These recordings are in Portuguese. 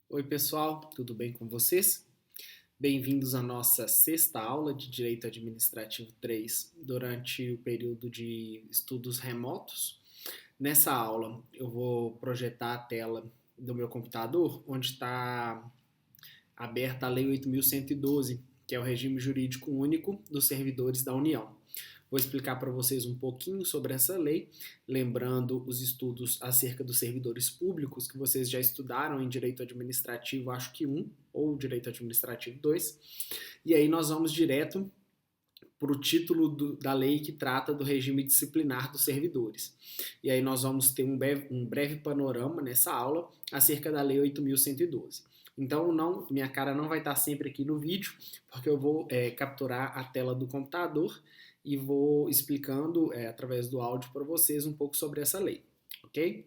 Oi, pessoal, tudo bem com vocês? Bem-vindos à nossa sexta aula de Direito Administrativo 3 durante o período de estudos remotos. Nessa aula, eu vou projetar a tela do meu computador, onde está aberta a Lei 8.112, que é o regime jurídico único dos servidores da União. Vou explicar para vocês um pouquinho sobre essa lei, lembrando os estudos acerca dos servidores públicos que vocês já estudaram em Direito Administrativo, acho que 1, ou Direito Administrativo 2. E aí nós vamos direto para o título da lei que trata do regime disciplinar dos servidores. E aí nós vamos ter um breve panorama nessa aula acerca da Lei 8.112. Então, minha cara não vai estar sempre aqui no vídeo, porque eu vou capturar a tela do computador e vou explicando através do áudio para vocês um pouco sobre essa lei, ok?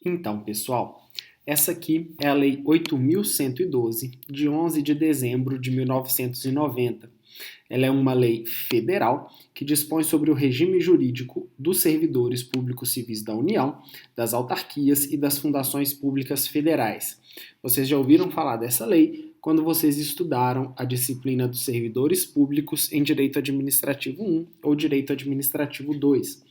Então, pessoal, essa aqui é a Lei 8.112, de 11 de dezembro de 1990. Ela é uma lei federal que dispõe sobre o regime jurídico dos servidores públicos civis da União, das autarquias e das fundações públicas federais. Vocês já ouviram falar dessa lei quando vocês estudaram a disciplina dos servidores públicos em Direito Administrativo 1 ou Direito Administrativo 2.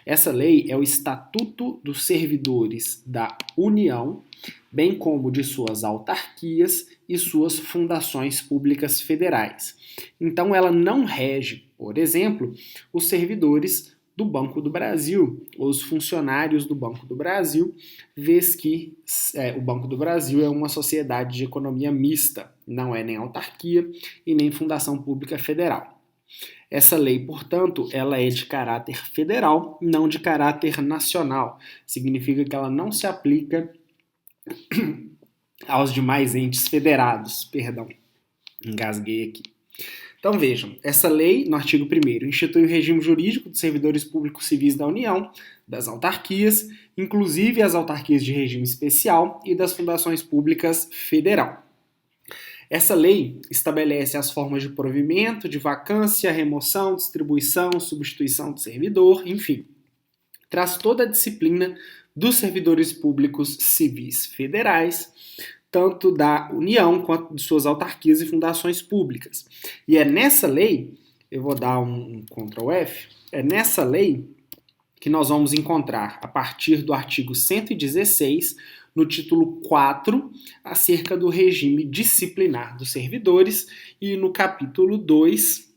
Essa lei é o Estatuto dos Servidores da União, bem como de suas autarquias e suas fundações públicas federais. Então, ela não rege, por exemplo, os servidores do Banco do Brasil, os funcionários do Banco do Brasil, vez que o Banco do Brasil é uma sociedade de economia mista, não é nem autarquia e nem fundação pública federal. Essa lei, portanto, ela é de caráter federal, não de caráter nacional. Significa que ela não se aplica aos demais entes federados. Perdão, engasguei aqui. Então vejam, essa lei, no artigo 1º, institui o regime jurídico dos servidores públicos civis da União, das autarquias, inclusive as autarquias de regime especial e das fundações públicas federal. Essa lei estabelece as formas de provimento, de vacância, remoção, distribuição, substituição do servidor, enfim. Traz toda a disciplina dos servidores públicos civis federais, tanto da União quanto de suas autarquias e fundações públicas. E é nessa lei, eu vou dar um Ctrl F, é nessa lei que nós vamos encontrar, a partir do artigo 116, no título 4, acerca do regime disciplinar dos servidores, e no capítulo 2,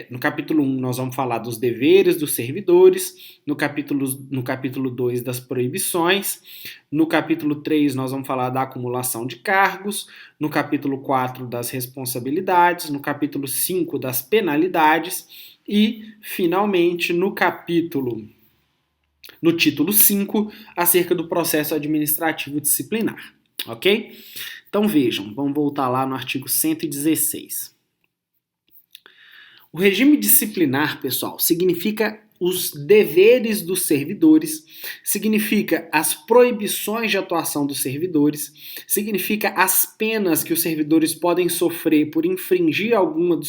no capítulo 1 nós vamos falar dos deveres dos servidores, no capítulo 2 das proibições, no capítulo 3 nós vamos falar da acumulação de cargos, no capítulo 4 das responsabilidades, no capítulo 5 das penalidades e, finalmente, no título 5, acerca do processo administrativo disciplinar, ok? Então vejam, vamos voltar lá no artigo 116. O regime disciplinar, pessoal, significa os deveres dos servidores, significa as proibições de atuação dos servidores, significa as penas que os servidores podem sofrer por infringir alguns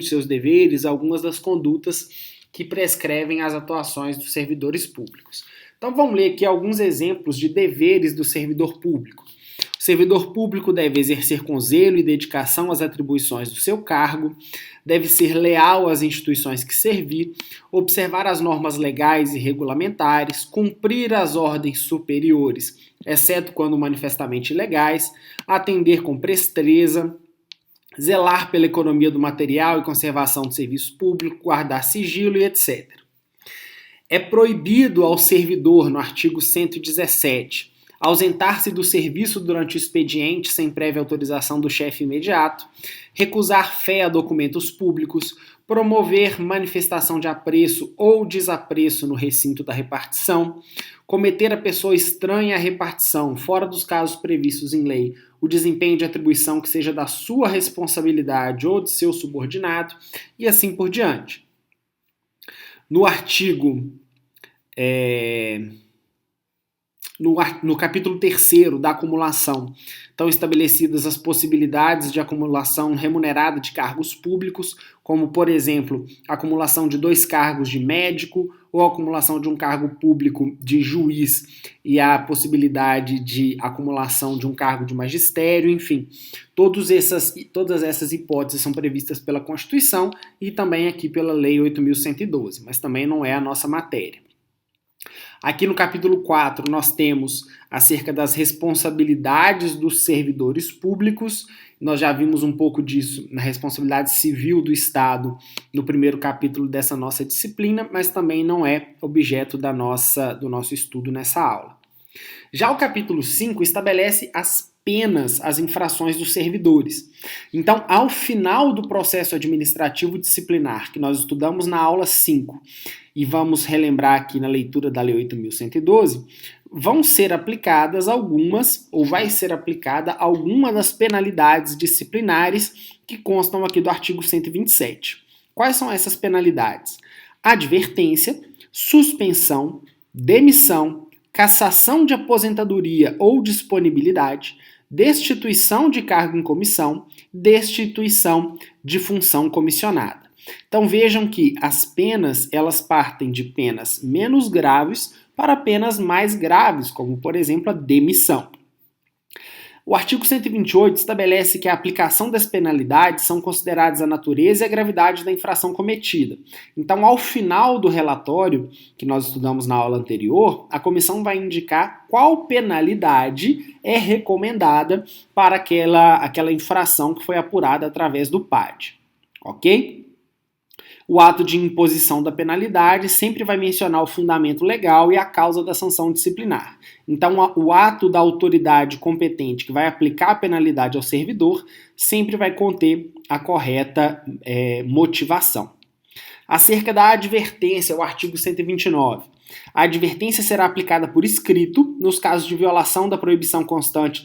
de seus deveres, algumas das condutas que prescrevem as atuações dos servidores públicos. Então vamos ler aqui alguns exemplos de deveres do servidor público. O servidor público deve exercer com zelo e dedicação as atribuições do seu cargo, deve ser leal às instituições que servir, observar as normas legais e regulamentares, cumprir as ordens superiores, exceto quando manifestamente ilegais, atender com presteza, zelar pela economia do material e conservação do serviço público, guardar sigilo e etc. É proibido ao servidor, no artigo 117, ausentar-se do serviço durante o expediente sem prévia autorização do chefe imediato, recusar fé a documentos públicos, promover manifestação de apreço ou desapreço no recinto da repartição, cometer a pessoa estranha à repartição, fora dos casos previstos em lei, o desempenho de atribuição que seja da sua responsabilidade ou de seu subordinado, e assim por diante. no capítulo 3º da acumulação, estão estabelecidas as possibilidades de acumulação remunerada de cargos públicos, como, por exemplo, a acumulação de 2 cargos de médico ou a acumulação de um cargo público de juiz e a possibilidade de acumulação de um cargo de magistério, enfim. Todas essas hipóteses são previstas pela Constituição e também aqui pela Lei 8.112, mas também não é a nossa matéria. Aqui no capítulo 4 nós temos acerca das responsabilidades dos servidores públicos. Nós já vimos um pouco disso na responsabilidade civil do Estado no primeiro capítulo dessa nossa disciplina, mas também não é objeto do nosso estudo nessa aula. Já o capítulo 5 estabelece as penas, as infrações dos servidores. Então, ao final do processo administrativo disciplinar, que nós estudamos na aula 5, e vamos relembrar aqui na leitura da Lei 8.112, vão ser aplicadas algumas, ou vai ser aplicada alguma das penalidades disciplinares que constam aqui do artigo 127. Quais são essas penalidades? Advertência, suspensão, demissão, cassação de aposentadoria ou disponibilidade, destituição de cargo em comissão, destituição de função comissionada. Então vejam que as penas, elas partem de penas menos graves para penas mais graves, como por exemplo a demissão. O artigo 128 estabelece que a aplicação das penalidades são consideradas a natureza e a gravidade da infração cometida. Então, ao final do relatório, que nós estudamos na aula anterior, a comissão vai indicar qual penalidade é recomendada para aquela infração que foi apurada através do PAD. Ok? O ato de imposição da penalidade sempre vai mencionar o fundamento legal e a causa da sanção disciplinar. Então, o ato da autoridade competente que vai aplicar a penalidade ao servidor sempre vai conter a correta motivação. Acerca da advertência, o artigo 129. A advertência será aplicada por escrito nos casos de violação da proibição constante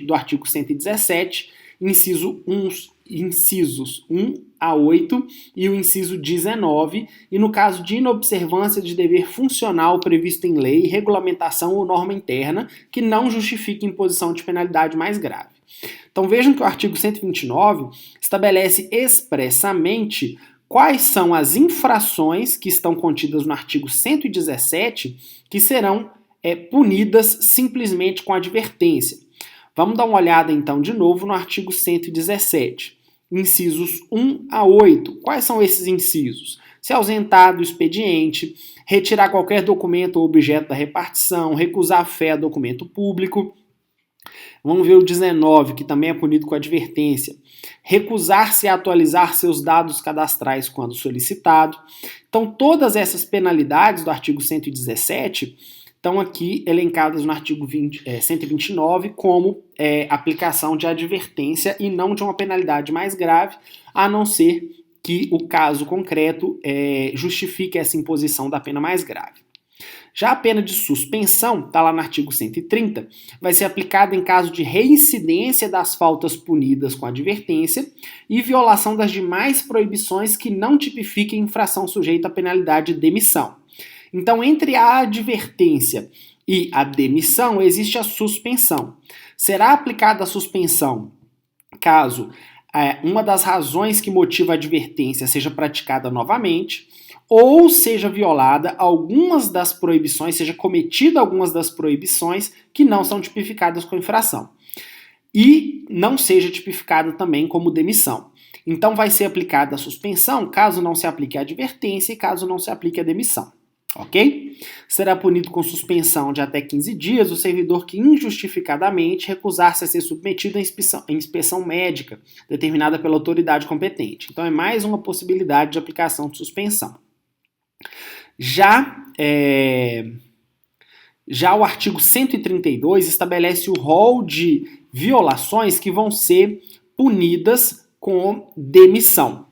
do artigo 117, incisos 1 a 8 e o inciso 19, e no caso de inobservância de dever funcional previsto em lei, regulamentação ou norma interna que não justifique imposição de penalidade mais grave. Então vejam que o artigo 129 estabelece expressamente quais são as infrações que estão contidas no artigo 117 que serão punidas simplesmente com advertência. Vamos dar uma olhada então de novo no artigo 117. Incisos 1 a 8. Quais são esses incisos? Se ausentar do expediente, retirar qualquer documento ou objeto da repartição, recusar a fé a documento público. Vamos ver o 19, que também é punido com advertência. Recusar-se a atualizar seus dados cadastrais quando solicitado. Então, todas essas penalidades do artigo 117 estão aqui elencadas no artigo 129 como aplicação de advertência e não de uma penalidade mais grave, a não ser que o caso concreto justifique essa imposição da pena mais grave. Já a pena de suspensão, está lá no artigo 130, vai ser aplicada em caso de reincidência das faltas punidas com advertência e violação das demais proibições que não tipifiquem infração sujeita à penalidade de demissão. Então, entre a advertência e a demissão, existe a suspensão. Será aplicada a suspensão caso uma das razões que motiva a advertência seja praticada novamente, ou seja violada algumas das proibições, seja cometida algumas das proibições que não são tipificadas com infração. E não seja tipificada também como demissão. Então, vai ser aplicada a suspensão caso não se aplique a advertência e caso não se aplique a demissão. Ok? Será punido com suspensão de até 15 dias o servidor que injustificadamente recusar-se a ser submetido à inspeção médica determinada pela autoridade competente. Então é mais uma possibilidade de aplicação de suspensão. Já o artigo 132 estabelece o rol de violações que vão ser punidas com demissão.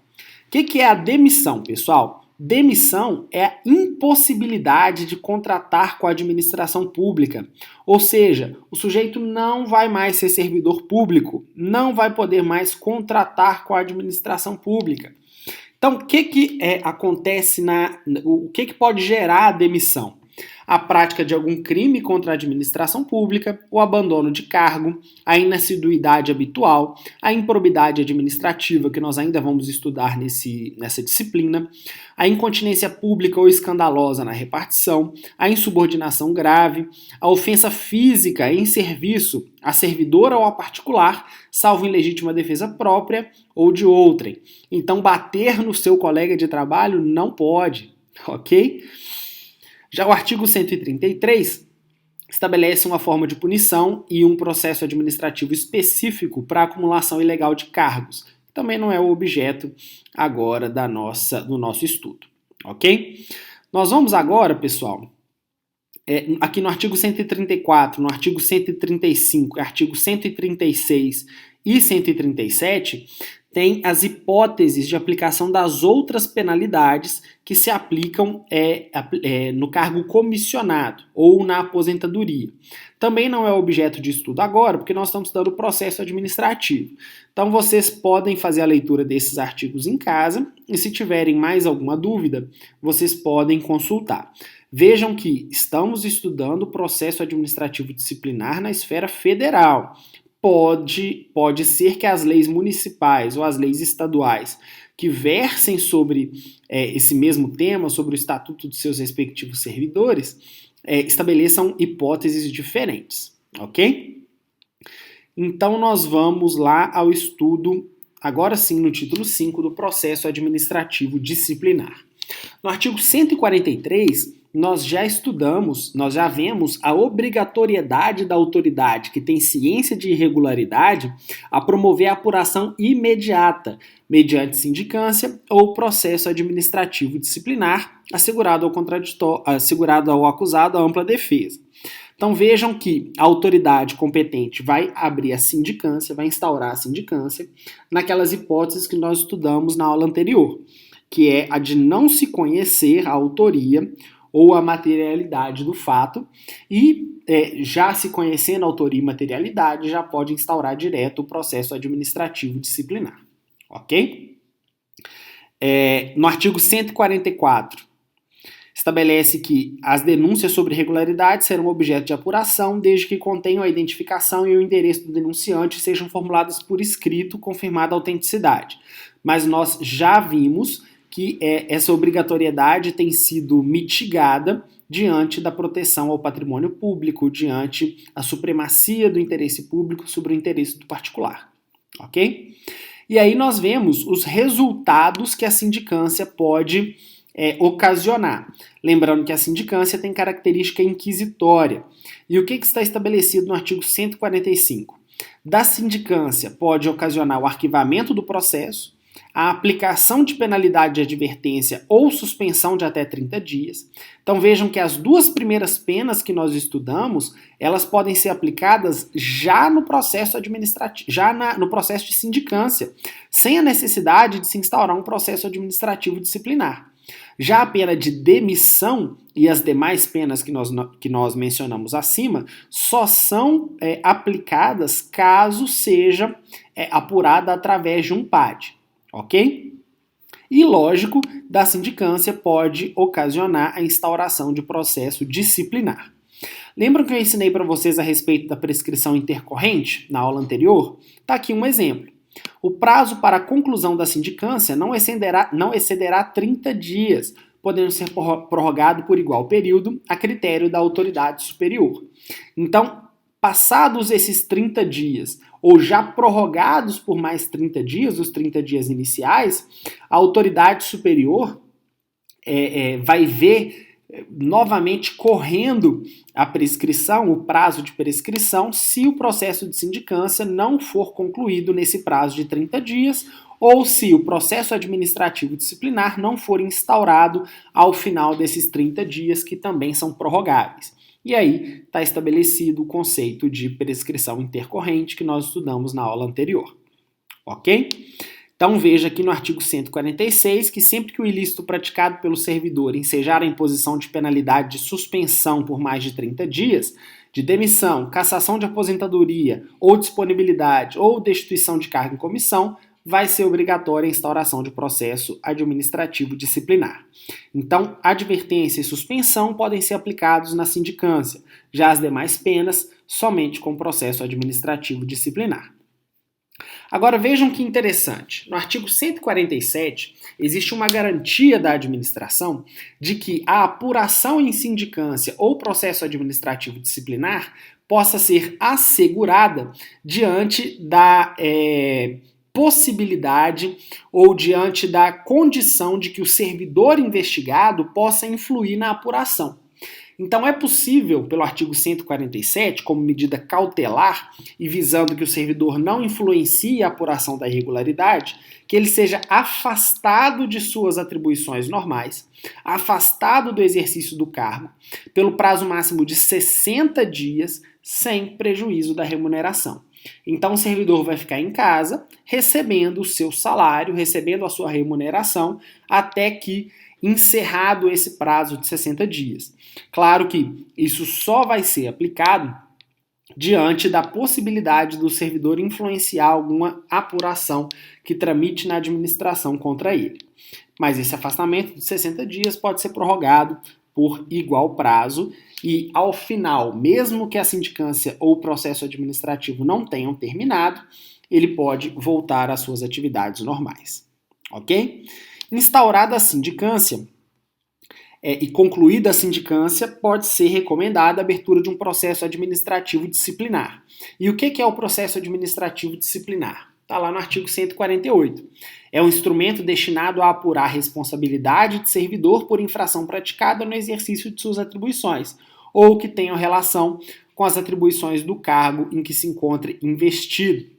O que é a demissão, pessoal? Demissão é a impossibilidade de contratar com a administração pública. Ou seja, o sujeito não vai mais ser servidor público, não vai poder mais contratar com a administração pública. Então, o que acontece o que pode gerar a demissão? a prática de algum crime contra a administração pública, o abandono de cargo, a inassiduidade habitual, a improbidade administrativa, que nós ainda vamos estudar nessa disciplina, a incontinência pública ou escandalosa na repartição, a insubordinação grave, a ofensa física em serviço a servidor ou a particular, salvo em legítima defesa própria ou de outrem. Então, bater no seu colega de trabalho não pode, ok? Já o artigo 133 estabelece uma forma de punição e um processo administrativo específico para acumulação ilegal de cargos. Também não é o objeto agora do nosso estudo, ok? Nós vamos agora, pessoal, aqui no artigo 134, no artigo 135, artigo 136 e 137, tem as hipóteses de aplicação das outras penalidades que se aplicam no cargo comissionado ou na aposentadoria. Também não é objeto de estudo agora, porque nós estamos estudando o processo administrativo. Então vocês podem fazer a leitura desses artigos em casa e se tiverem mais alguma dúvida, vocês podem consultar. Vejam que estamos estudando o processo administrativo disciplinar na esfera federal. Pode ser que as leis municipais ou as leis estaduais que versem sobre esse mesmo tema, sobre o estatuto dos seus respectivos servidores, estabeleçam hipóteses diferentes, ok? Então nós vamos lá ao estudo, agora sim, no título 5 do processo administrativo disciplinar. No artigo 143, nós já vemos a obrigatoriedade da autoridade que tem ciência de irregularidade a promover a apuração imediata, mediante sindicância ou processo administrativo disciplinar, assegurado ao acusado a ampla defesa. Então vejam que a autoridade competente vai abrir a sindicância, vai instaurar a sindicância, naquelas hipóteses que nós estudamos na aula anterior, que é a de não se conhecer a autoria ou a materialidade do fato, e já se conhecendo a autoria e materialidade, já pode instaurar direto o processo administrativo disciplinar, ok? No artigo 144, estabelece que as denúncias sobre irregularidades serão objeto de apuração, desde que contenham a identificação e o endereço do denunciante sejam formuladas por escrito, confirmada a autenticidade. Mas nós já vimos que essa obrigatoriedade tem sido mitigada diante da proteção ao patrimônio público, diante da supremacia do interesse público sobre o interesse do particular, ok? E aí nós vemos os resultados que a sindicância pode ocasionar. Lembrando que a sindicância tem característica inquisitória. E o que está estabelecido no artigo 145? Da sindicância pode ocasionar o arquivamento do processo, a aplicação de penalidade de advertência ou suspensão de até 30 dias. Então vejam que as duas primeiras penas que nós estudamos, elas podem ser aplicadas já no processo administrativo, no processo de sindicância, sem a necessidade de se instaurar um processo administrativo disciplinar. Já a pena de demissão e as demais penas que nós mencionamos acima só são aplicadas caso seja apurada através de um PAD. Ok? E, lógico, da sindicância pode ocasionar a instauração de processo disciplinar. Lembram que eu ensinei para vocês a respeito da prescrição intercorrente na aula anterior? Está aqui um exemplo. O prazo para a conclusão da sindicância não excederá 30 dias, podendo ser prorrogado por igual período a critério da autoridade superior. Então, passados esses 30 dias, ou já prorrogados por mais 30 dias, os 30 dias iniciais, a autoridade superior vai ver novamente correndo a prescrição, o prazo de prescrição, se o processo de sindicância não for concluído nesse prazo de 30 dias, ou se o processo administrativo disciplinar não for instaurado ao final desses 30 dias, que também são prorrogáveis. E aí está estabelecido o conceito de prescrição intercorrente que nós estudamos na aula anterior. Ok? Então veja aqui no artigo 146 que sempre que o ilícito praticado pelo servidor ensejar a imposição de penalidade de suspensão por mais de 30 dias, de demissão, cassação de aposentadoria ou disponibilidade ou destituição de cargo em comissão, vai ser obrigatória a instauração de processo administrativo disciplinar. Então, advertência e suspensão podem ser aplicados na sindicância, já as demais penas somente com processo administrativo disciplinar. Agora vejam que interessante, no artigo 147 existe uma garantia da administração de que a apuração em sindicância ou processo administrativo disciplinar possa ser assegurada diante da possibilidade ou diante da condição de que o servidor investigado possa influir na apuração. Então é possível, pelo artigo 147, como medida cautelar e visando que o servidor não influencie a apuração da irregularidade, que ele seja afastado de suas atribuições normais, afastado do exercício do cargo, pelo prazo máximo de 60 dias, sem prejuízo da remuneração. Então o servidor vai ficar em casa, recebendo o seu salário, recebendo a sua remuneração, até que encerrado esse prazo de 60 dias. Claro que isso só vai ser aplicado diante da possibilidade do servidor influenciar alguma apuração que tramite na administração contra ele. Mas esse afastamento de 60 dias pode ser prorrogado por igual prazo e, ao final, mesmo que a sindicância ou o processo administrativo não tenham terminado, ele pode voltar às suas atividades normais. Ok? Instaurada a sindicância e concluída a sindicância, pode ser recomendada a abertura de um processo administrativo disciplinar. E o que é o processo administrativo disciplinar? Está lá no artigo 148. É um instrumento destinado a apurar a responsabilidade de servidor por infração praticada no exercício de suas atribuições, ou que tenham relação com as atribuições do cargo em que se encontre investido.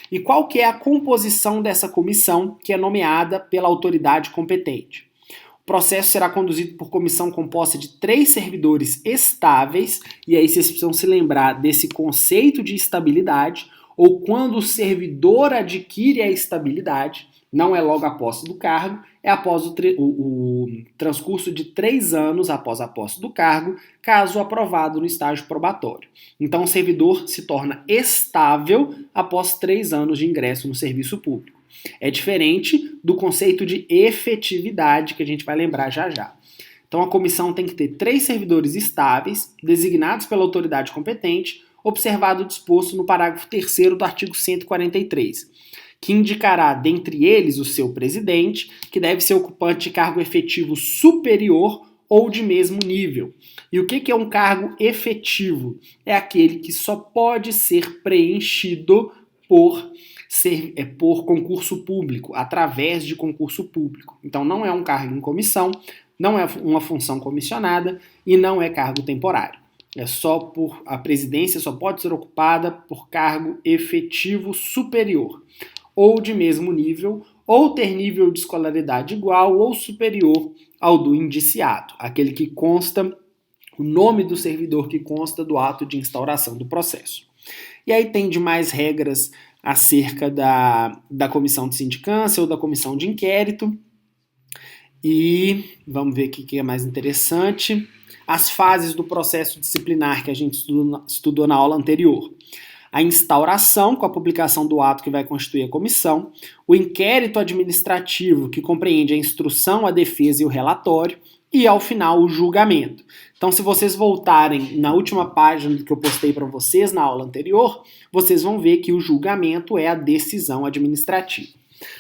E qual que é a composição dessa comissão que é nomeada pela autoridade competente? O processo será conduzido por comissão composta de 3 servidores estáveis, e aí vocês precisam se lembrar desse conceito de estabilidade, ou quando o servidor adquire a estabilidade, não é logo a posse do cargo, é após o transcurso de 3 anos após a posse do cargo, caso aprovado no estágio probatório. Então o servidor se torna estável após 3 anos de ingresso no serviço público. É diferente do conceito de efetividade, que a gente vai lembrar já já. Então a comissão tem que ter 3 servidores estáveis, designados pela autoridade competente, observado o disposto no parágrafo 3º do artigo 143, que indicará dentre eles o seu presidente, que deve ser ocupante de cargo efetivo superior ou de mesmo nível. E o que é um cargo efetivo? É aquele que só pode ser preenchido por concurso público, através de concurso público. Então não é um cargo em comissão, não é uma função comissionada e não é cargo temporário. A presidência só pode ser ocupada por cargo efetivo superior, ou de mesmo nível, ou ter nível de escolaridade igual ou superior ao do indiciado, aquele que consta, o nome do servidor que consta do ato de instauração do processo. E aí tem demais regras acerca da comissão de sindicância ou da comissão de inquérito. E vamos ver o que é mais interessante. As fases do processo disciplinar que a gente estudou na aula anterior. A instauração, com a publicação do ato que vai constituir a comissão, o inquérito administrativo, que compreende a instrução, a defesa e o relatório, e, ao final, o julgamento. Então, se vocês voltarem na última página que eu postei para vocês na aula anterior, vocês vão ver que o julgamento é a decisão administrativa.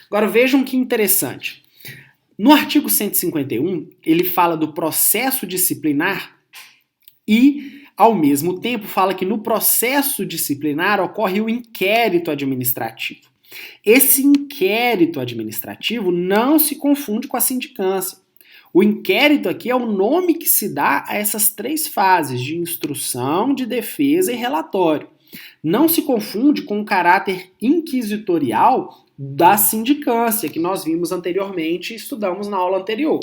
Agora, vejam que interessante. No artigo 151, ele fala do processo disciplinar e, ao mesmo tempo, fala que no processo disciplinar ocorre o inquérito administrativo. Esse inquérito administrativo não se confunde com a sindicância. O inquérito aqui é o nome que se dá a essas 3 fases de instrução, de defesa e relatório. Não se confunde com o caráter inquisitorial da sindicância, que nós vimos anteriormente e estudamos na aula anterior.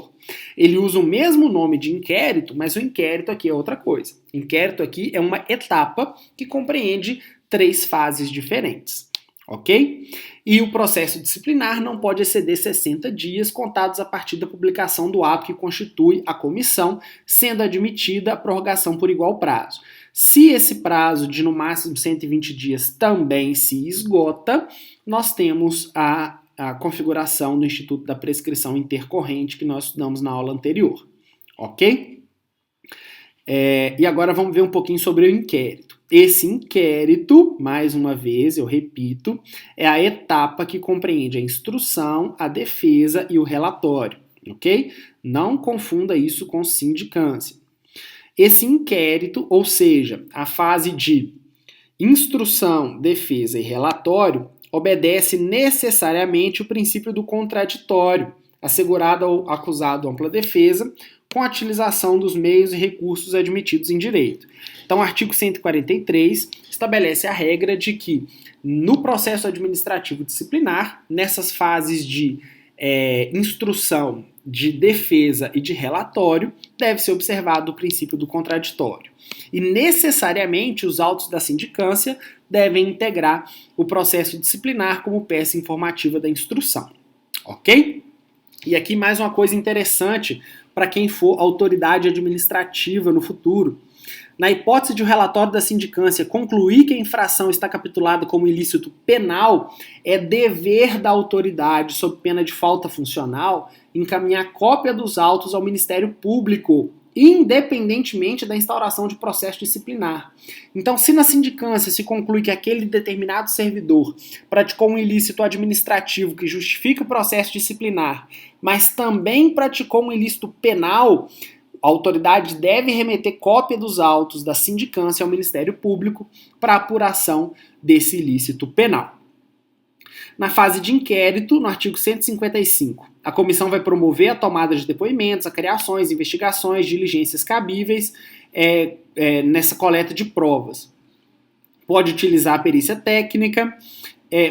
Ele usa o mesmo nome de inquérito, mas o inquérito aqui é outra coisa. Inquérito aqui é uma etapa que compreende 3 fases diferentes. Ok? E o processo disciplinar não pode exceder 60 dias contados a partir da publicação do ato que constitui a comissão, sendo admitida a prorrogação por igual prazo. Se esse prazo de no máximo 120 dias também se esgota, nós temos a a configuração do Instituto da Prescrição Intercorrente que nós estudamos na aula anterior, ok? E agora vamos ver um pouquinho sobre o inquérito. Esse inquérito, mais uma vez, eu repito, é a etapa que compreende a instrução, a defesa e o relatório, ok? Não confunda isso com sindicância. Esse inquérito, ou seja, a fase de instrução, defesa e relatório, obedece necessariamente o princípio do contraditório, assegurado ao acusado ampla defesa, com a utilização dos meios e recursos admitidos em direito. Então, o artigo 143 estabelece a regra de que, no processo administrativo disciplinar, nessas fases de instrução, de defesa e de relatório, deve ser observado o princípio do contraditório. E, necessariamente, os autos da sindicância devem integrar o processo disciplinar como peça informativa da instrução. Ok? E aqui mais uma coisa interessante para quem for autoridade administrativa no futuro. Na hipótese de o relatório da sindicância concluir que a infração está capitulada como ilícito penal, é dever da autoridade, sob pena de falta funcional, encaminhar cópia dos autos ao Ministério Público, independentemente da instauração de processo disciplinar. Então, se na sindicância se conclui que aquele determinado servidor praticou um ilícito administrativo que justifica o processo disciplinar, mas também praticou um ilícito penal, a autoridade deve remeter cópia dos autos da sindicância ao Ministério Público para apuração desse ilícito penal. Na fase de inquérito, no artigo 155, a comissão vai promover a tomada de depoimentos, acriações, investigações, diligências cabíveis nessa coleta de provas. Pode utilizar a perícia técnica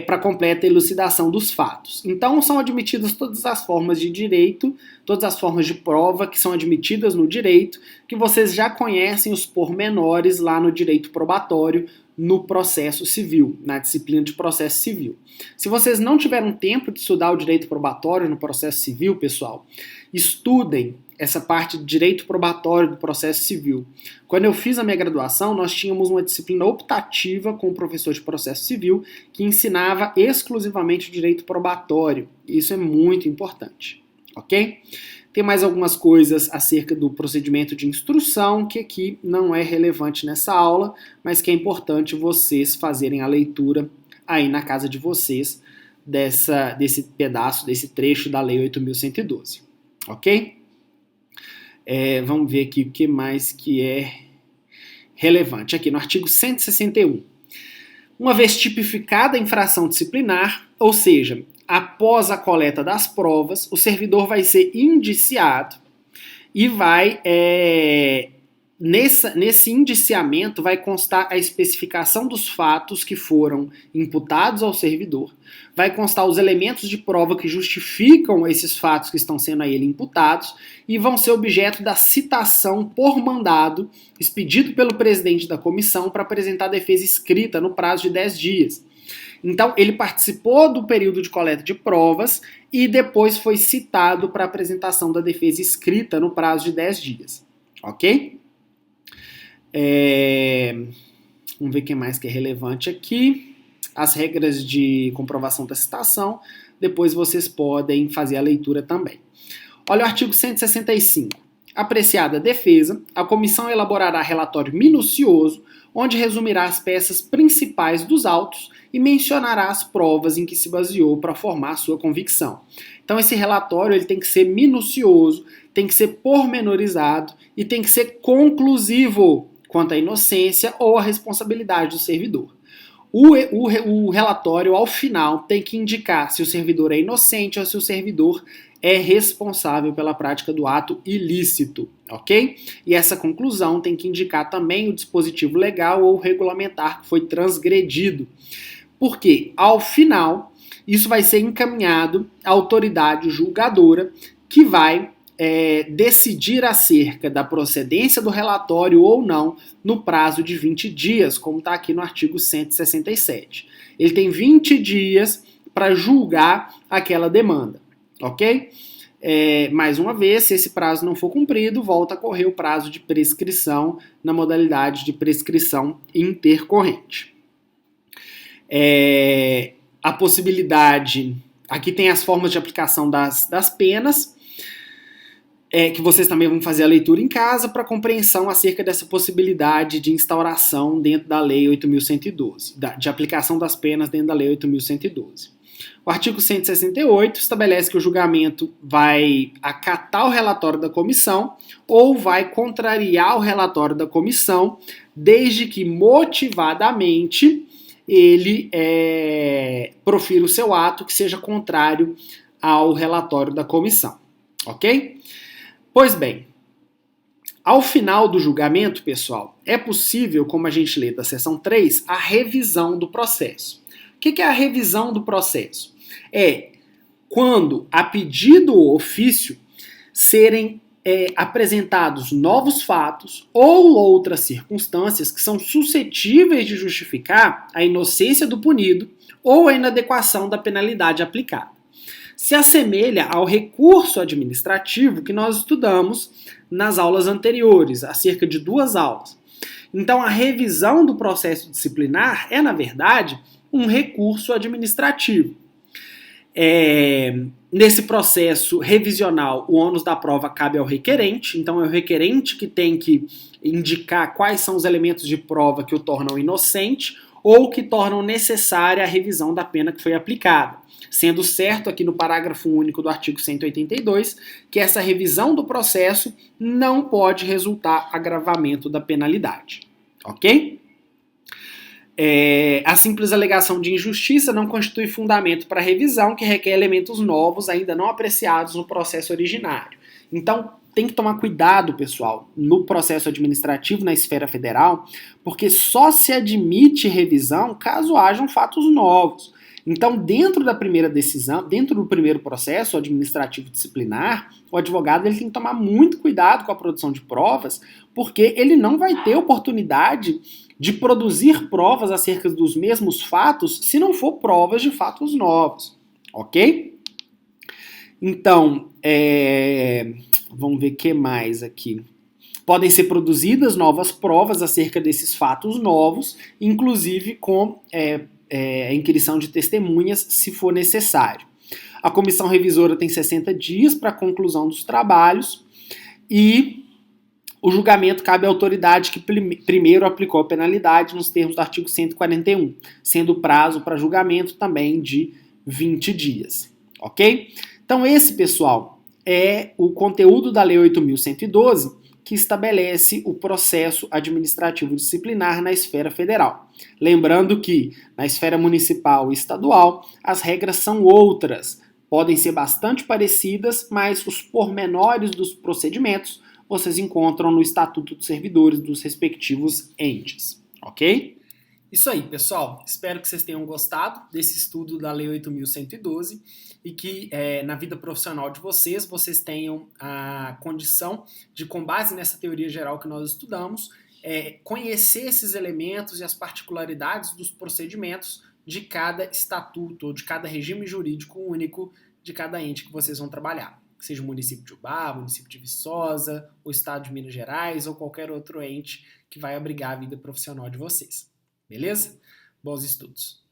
para completa elucidação dos fatos. Então, são admitidas todas as formas de direito, todas as formas de prova que são admitidas no direito, que vocês já conhecem os pormenores lá no direito probatório, no processo civil, na disciplina de processo civil. Se vocês não tiveram tempo de estudar o direito probatório no processo civil, pessoal, estudem essa parte de direito probatório do processo civil. Quando eu fiz a minha graduação, nós tínhamos uma disciplina optativa com o professor de processo civil que ensinava exclusivamente o direito probatório. Isso é muito importante, ok? Tem mais algumas coisas acerca do procedimento de instrução que aqui não é relevante nessa aula, mas que é importante vocês fazerem a leitura aí na casa de vocês desse pedaço, desse trecho da Lei 8.112, ok? Vamos ver aqui o que mais que é relevante. Aqui no artigo 161. Uma vez tipificada a infração disciplinar, ou seja, após a coleta das provas, o servidor vai ser indiciado e vai, nesse indiciamento, vai constar a especificação dos fatos que foram imputados ao servidor, vai constar os elementos de prova que justificam esses fatos que estão sendo a ele imputados e vão ser objeto da citação por mandado expedido pelo presidente da comissão para apresentar a defesa escrita no prazo de 10 dias. Então, ele participou do período de coleta de provas e depois foi citado para apresentação da defesa escrita no prazo de 10 dias. Ok? Vamos ver o que mais que é relevante aqui. As regras de comprovação da citação. Depois vocês podem fazer a leitura também. Olha o artigo 165. Apreciada a defesa, a comissão elaborará relatório minucioso, onde resumirá as peças principais dos autos e mencionará as provas em que se baseou para formar sua convicção. Então esse relatório ele tem que ser minucioso, tem que ser pormenorizado e tem que ser conclusivo quanto à inocência ou à responsabilidade do servidor. O relatório, ao final, tem que indicar se o servidor é inocente ou se o servidor é responsável pela prática do ato ilícito, ok? E essa conclusão tem que indicar também o dispositivo legal ou regulamentar que foi transgredido. Porque, ao final, isso vai ser encaminhado à autoridade julgadora que vai decidir acerca da procedência do relatório ou não no prazo de 20 dias, como está aqui no artigo 167. Ele tem 20 dias para julgar aquela demanda, ok? Mais uma vez, se esse prazo não for cumprido, volta a correr o prazo de prescrição na modalidade de prescrição intercorrente. A possibilidade Aqui tem as formas de aplicação das penas, que vocês também vão fazer a leitura em casa para compreensão acerca dessa possibilidade de instauração dentro da Lei 8.112, de aplicação das penas dentro da Lei 8.112. O artigo 168 estabelece que o julgamento vai acatar o relatório da comissão ou vai contrariar o relatório da comissão, desde que motivadamente ele profira o seu ato que seja contrário ao relatório da comissão, ok? Pois bem, ao final do julgamento, pessoal, é possível, como a gente lê da seção 3, a revisão do processo. O que é a revisão do processo? É quando, a pedido ou ofício, serem apresentados novos fatos ou outras circunstâncias que são suscetíveis de justificar a inocência do punido ou a inadequação da penalidade aplicada. Se assemelha ao recurso administrativo que nós estudamos nas aulas anteriores, há cerca de 2 aulas. Então, a revisão do processo disciplinar é, na verdade, um recurso administrativo. Nesse processo revisional, o ônus da prova cabe ao requerente, então é o requerente que tem que indicar quais são os elementos de prova que o tornam inocente ou que tornam necessária a revisão da pena que foi aplicada. Sendo certo aqui no parágrafo único do artigo 182 que essa revisão do processo não pode resultar agravamento da penalidade, ok? A simples alegação de injustiça não constitui fundamento para revisão, que requer elementos novos ainda não apreciados no processo originário. Então, tem que tomar cuidado, pessoal, no processo administrativo na esfera federal, porque só se admite revisão caso hajam fatos novos. Então, dentro da primeira decisão, dentro do primeiro processo administrativo disciplinar, o advogado ele tem que tomar muito cuidado com a produção de provas, porque ele não vai ter oportunidade de produzir provas acerca dos mesmos fatos se não for provas de fatos novos, ok? Então, vamos ver o que mais aqui. Podem ser produzidas novas provas acerca desses fatos novos, inclusive com a inquirição de testemunhas, se for necessário. A comissão revisora tem 60 dias para a conclusão dos trabalhos e o julgamento cabe à autoridade que primeiro aplicou a penalidade nos termos do artigo 141, sendo o prazo para julgamento também de 20 dias, ok? Então esse, pessoal, é o conteúdo da Lei 8.112, que estabelece o processo administrativo disciplinar na esfera federal. Lembrando que, na esfera municipal e estadual, as regras são outras, podem ser bastante parecidas, mas os pormenores dos procedimentos vocês encontram no Estatuto dos Servidores dos respectivos entes, ok? Isso aí, pessoal. Espero que vocês tenham gostado desse estudo da Lei 8.112 e que na vida profissional de vocês tenham a condição de, com base nessa teoria geral que nós estudamos, conhecer esses elementos e as particularidades dos procedimentos de cada estatuto ou de cada regime jurídico único de cada ente que vocês vão trabalhar. Seja o município de Ubá, o município de Viçosa, o estado de Minas Gerais ou qualquer outro ente que vai abrigar a vida profissional de vocês. Beleza? Bons estudos!